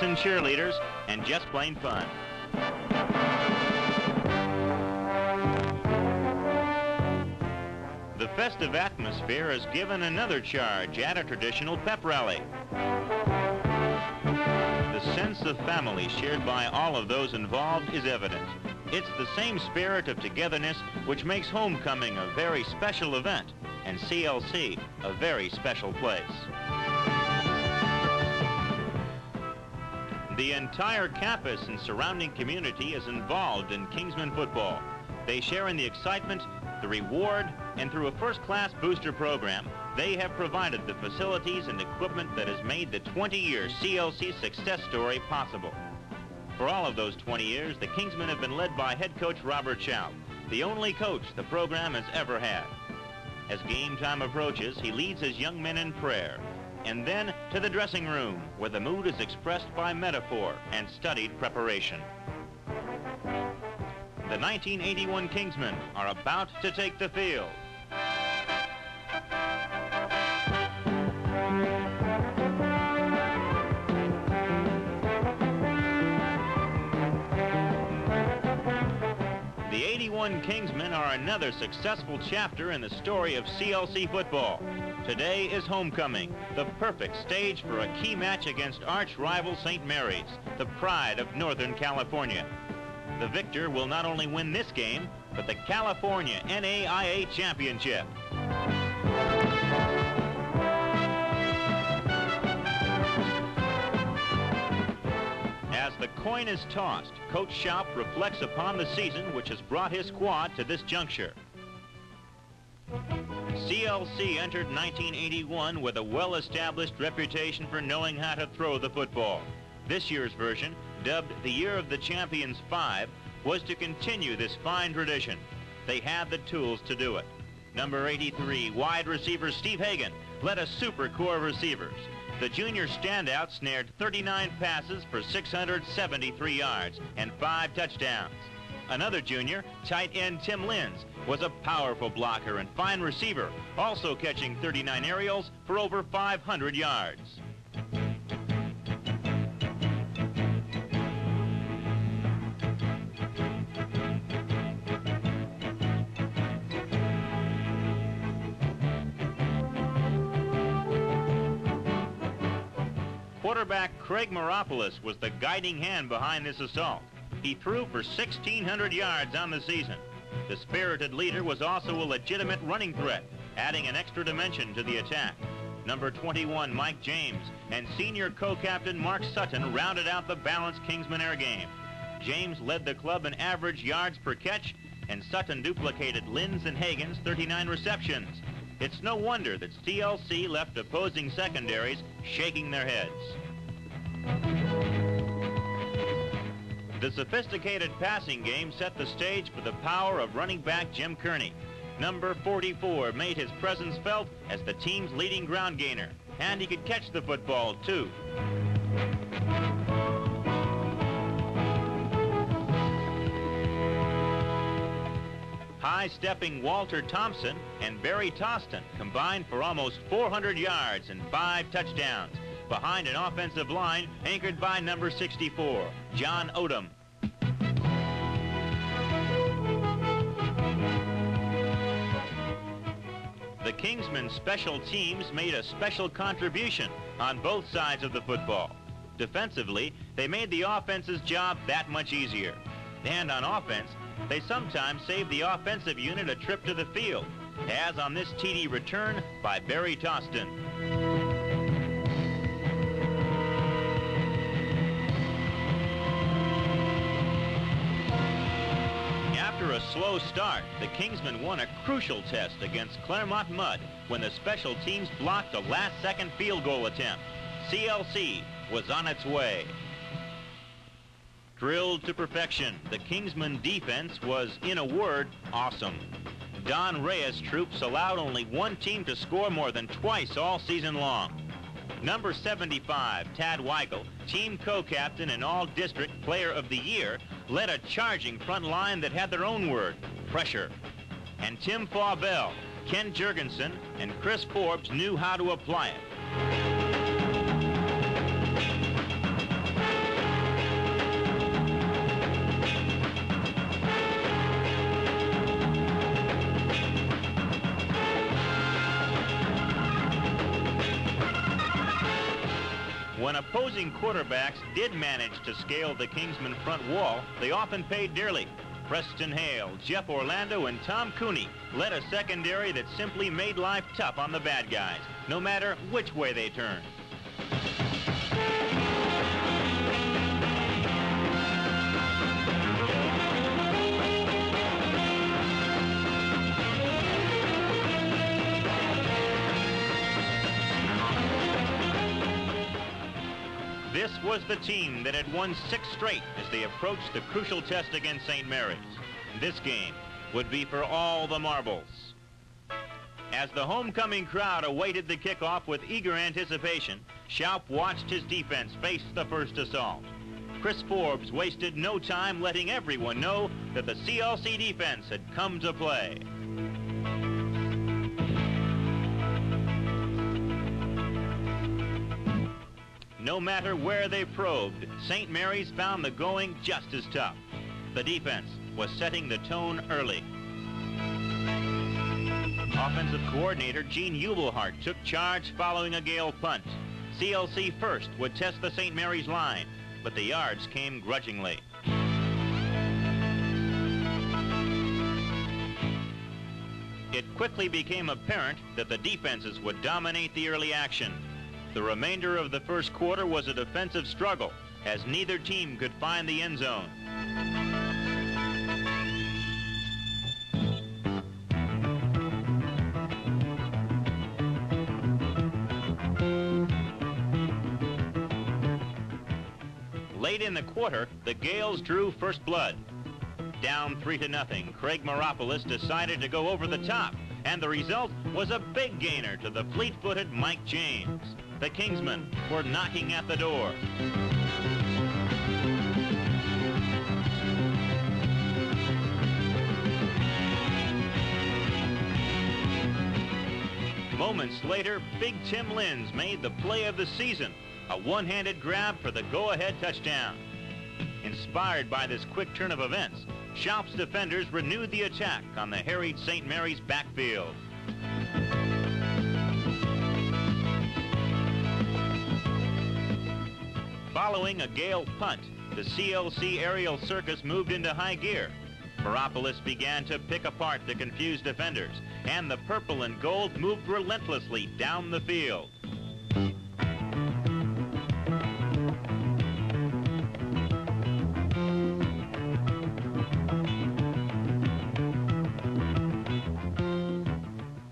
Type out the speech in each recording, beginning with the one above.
and cheerleaders, and just plain fun. The festive atmosphere has given another charge at a traditional pep rally. The sense of family shared by all of those involved is evident. It's the same spirit of togetherness which makes homecoming a very special event, and CLC a very special place. The entire campus and surrounding community is involved in Kingsmen football. They share in the excitement, the reward, and through a first-class booster program, they have provided the facilities and equipment that has made the 20-year CLC success story possible. For all of those 20 years, the Kingsmen have been led by head coach Robert Chow, the only coach the program has ever had. As game time approaches, he leads his young men in prayer, and then to the dressing room, where the mood is expressed by metaphor and studied preparation. The 1981 Kingsmen are about to take the field. The 81 Kingsmen are another successful chapter in the story of CLC football. Today is homecoming, the perfect stage for a key match against arch-rival St. Mary's, the pride of Northern California. The victor will not only win this game, but the California NAIA Championship. As the coin is tossed, Coach Schaub reflects upon the season which has brought his squad to this juncture. CLC entered 1981 with a well-established reputation for knowing how to throw the football. This year's version, dubbed the Year of the Champions 5, was to continue this fine tradition. They had the tools to do it. Number 83, wide receiver Steve Hagan, led a super corps of receivers. The junior standout snared 39 passes for 673 yards and 5 touchdowns. Another junior, tight end Tim Linz, was a powerful blocker and fine receiver, also catching 39 aerials for over 500 yards. Quarterback Craig Maropoulos was the guiding hand behind this assault. He threw for 1,600 yards on the season. The spirited leader was also a legitimate running threat, adding an extra dimension to the attack. Number 21, Mike James, and senior co-captain Mark Sutton rounded out the balanced Kingsmen air game. James led the club in average yards per catch, and Sutton duplicated Linz and Hagan's 39 receptions. It's no wonder that CLC left opposing secondaries shaking their heads. The sophisticated passing game set the stage for the power of running back Jim Kearney. Number 44 made his presence felt as the team's leading ground gainer, and he could catch the football too. High-stepping Walter Thompson and Barry Toston combined for almost 400 yards and 5 touchdowns, behind an offensive line anchored by number 64, John Odom. The Kingsmen special teams made a special contribution on both sides of the football. Defensively, they made the offense's job that much easier. And on offense, they sometimes saved the offensive unit a trip to the field, as on this TD return by Barry Toston. After a slow start, the Kingsmen won a crucial test against Claremont Mudd when the special teams blocked a last-second field goal attempt. CLC was on its way. Drilled to perfection, the Kingsmen defense was, in a word, awesome. Don Reyes' troops allowed only one team to score more than twice all season long. Number 75, Tad Weigel, team co-captain and all-district player of the year, led a charging front line that had their own word, pressure. And Tim Faubel, Ken Jurgensen, and Chris Forbes knew how to apply it. When opposing quarterbacks did manage to scale the Kingsmen front wall, they often paid dearly. Preston Hale, Jeff Orlando, and Tom Cooney led a secondary that simply made life tough on the bad guys, no matter which way they turned. This was the team that had won 6 straight as they approached the crucial test against St. Mary's. This game would be for all the marbles. As the homecoming crowd awaited the kickoff with eager anticipation, Schaub watched his defense face the first assault. Chris Forbes wasted no time letting everyone know that the CLC defense had come to play. No matter where they probed, St. Mary's found the going just as tough. The defense was setting the tone early. Offensive coordinator Gene Ubelhart took charge following a Gale punt. CLC first would test the St. Mary's line, but the yards came grudgingly. It quickly became apparent that the defenses would dominate the early action. The remainder of the first quarter was a defensive struggle, as neither team could find the end zone. Late in the quarter, the Gales drew first blood. Down 3-0, Craig Maropoulos decided to go over the top, and the result was a big gainer to the fleet-footed Mike James. The Kingsmen were knocking at the door. Moments later, Big Tim Lins made the play of the season, a one-handed grab for the go-ahead touchdown. Inspired by this quick turn of events, Schaub's defenders renewed the attack on the harried St. Mary's backfield. Following a Gale punt, the CLC aerial circus moved into high gear. Maropoulos began to pick apart the confused defenders, and the purple and gold moved relentlessly down the field.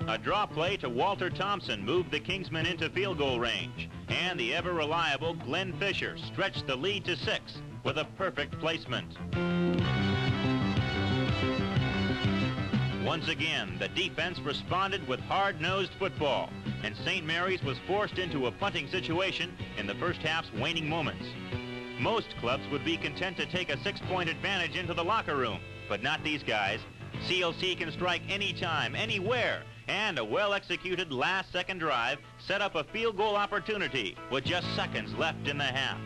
A draw play to Walter Thompson moved the Kingsmen into field goal range, and the ever-reliable Glenn Fisher stretched the lead to 6 with a perfect placement. Once again, the defense responded with hard-nosed football, and St. Mary's was forced into a punting situation in the first half's waning moments. Most clubs would be content to take a 6-point advantage into the locker room, but not these guys. CLC can strike anytime, anywhere, and a well-executed last-second drive set up a field goal opportunity with just seconds left in the half.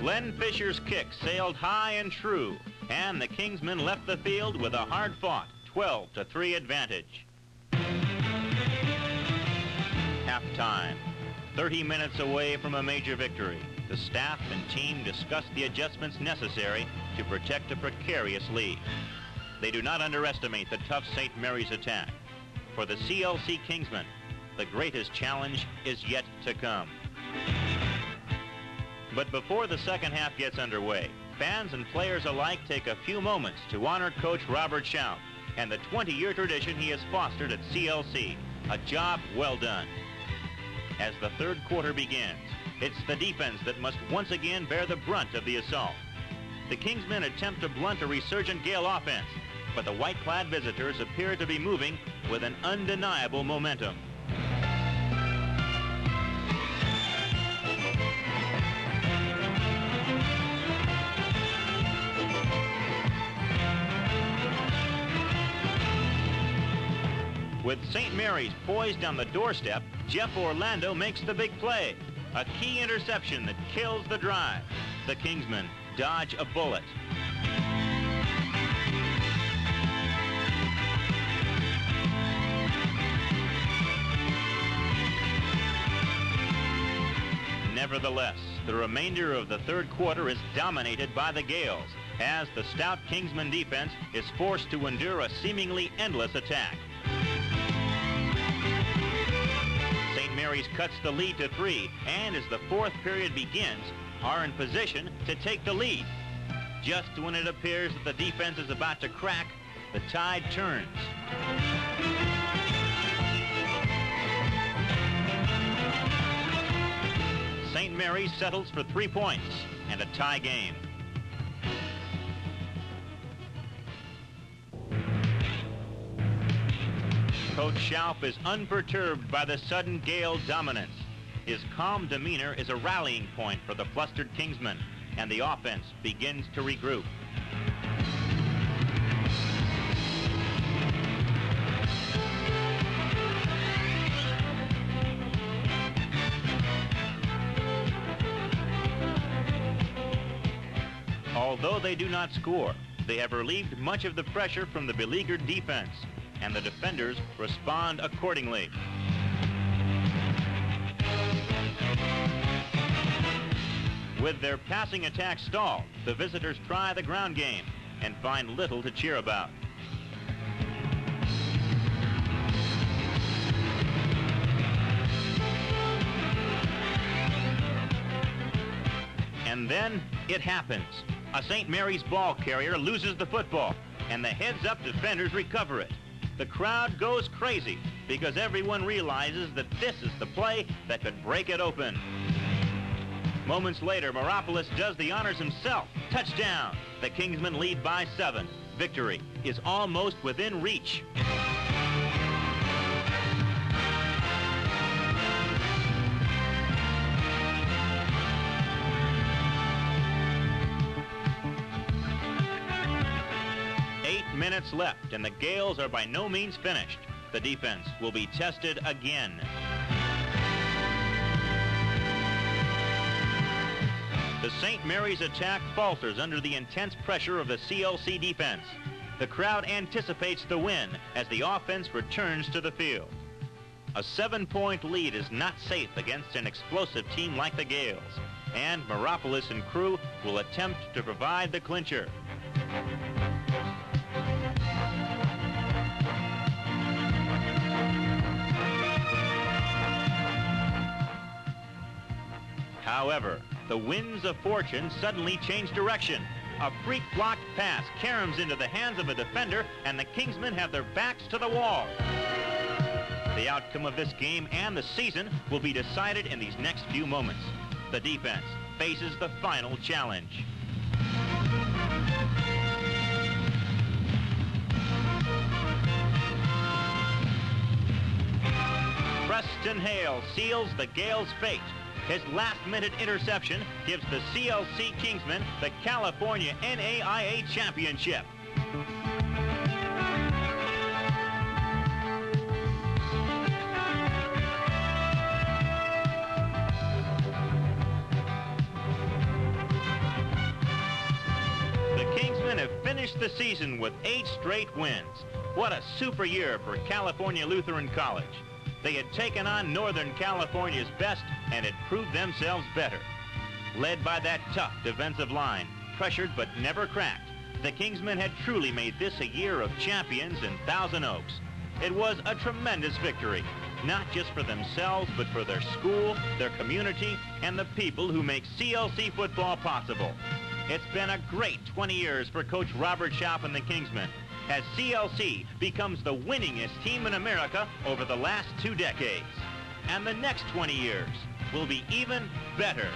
Glenn Fisher's kick sailed high and true, and the Kingsmen left the field with a hard-fought 12-3 advantage. Halftime. 30 minutes away from a major victory, the staff and team discussed the adjustments necessary to protect a precarious lead. They do not underestimate the tough St. Mary's attack. For the CLC Kingsmen, the greatest challenge is yet to come. But before the second half gets underway, fans and players alike take a few moments to honor Coach Robert Schaub and the 20-year tradition he has fostered at CLC, a job well done. As the third quarter begins, it's the defense that must once again bear the brunt of the assault. The Kingsmen attempt to blunt a resurgent Gale offense, but the white-clad visitors appear to be moving with an undeniable momentum. With St. Mary's poised on the doorstep, Jeff Orlando makes the big play. A key interception that kills the drive. The Kingsmen dodge a bullet. Nevertheless, the remainder of the third quarter is dominated by the Gales, as the stout Kingsmen defense is forced to endure a seemingly endless attack. St. Mary's cuts the lead to 3, and as the fourth period begins, are in position to take the lead. Just when it appears that the defense is about to crack, the tide turns. St. Mary's settles for 3 points and a tie game. Coach Schauf is unperturbed by the sudden Gale dominance. His calm demeanor is a rallying point for the flustered Kingsmen, and the offense begins to regroup. Although they do not score, they have relieved much of the pressure from the beleaguered defense, and the defenders respond accordingly. With their passing attack stalled, the visitors try the ground game and find little to cheer about. And then it happens. A St. Mary's ball carrier loses the football, and the heads-up defenders recover it. The crowd goes crazy because everyone realizes that this is the play that could break it open. Moments later, Meropoulos does the honors himself. Touchdown! The Kingsmen lead by 7. Victory is almost within reach. Minutes left, and the Gales are by no means finished. The defense will be tested again. The St. Mary's attack falters under the intense pressure of the CLC defense. The crowd anticipates the win as the offense returns to the field. A 7-point lead is not safe against an explosive team like the Gales, and Meropoulos and crew will attempt to provide the clincher. However, the winds of fortune suddenly change direction. A freak blocked pass caroms into the hands of a defender, and the Kingsmen have their backs to the wall. The outcome of this game and the season will be decided in these next few moments. The defense faces the final challenge. Preston Hale seals the Gales' fate. His last-minute interception gives the CLC Kingsmen the California NAIA Championship. The Kingsmen have finished the season with 8 straight wins. What a super year for California Lutheran College. They had taken on Northern California's best and had proved themselves better. Led by that tough defensive line, pressured but never cracked, the Kingsmen had truly made this a year of champions in Thousand Oaks. It was a tremendous victory, not just for themselves, but for their school, their community, and the people who make CLC football possible. It's been a great 20 years for Coach Robert Schauf and the Kingsmen, as CLC becomes the winningest team in America over the last 2 decades. And the next 20 years will be even better.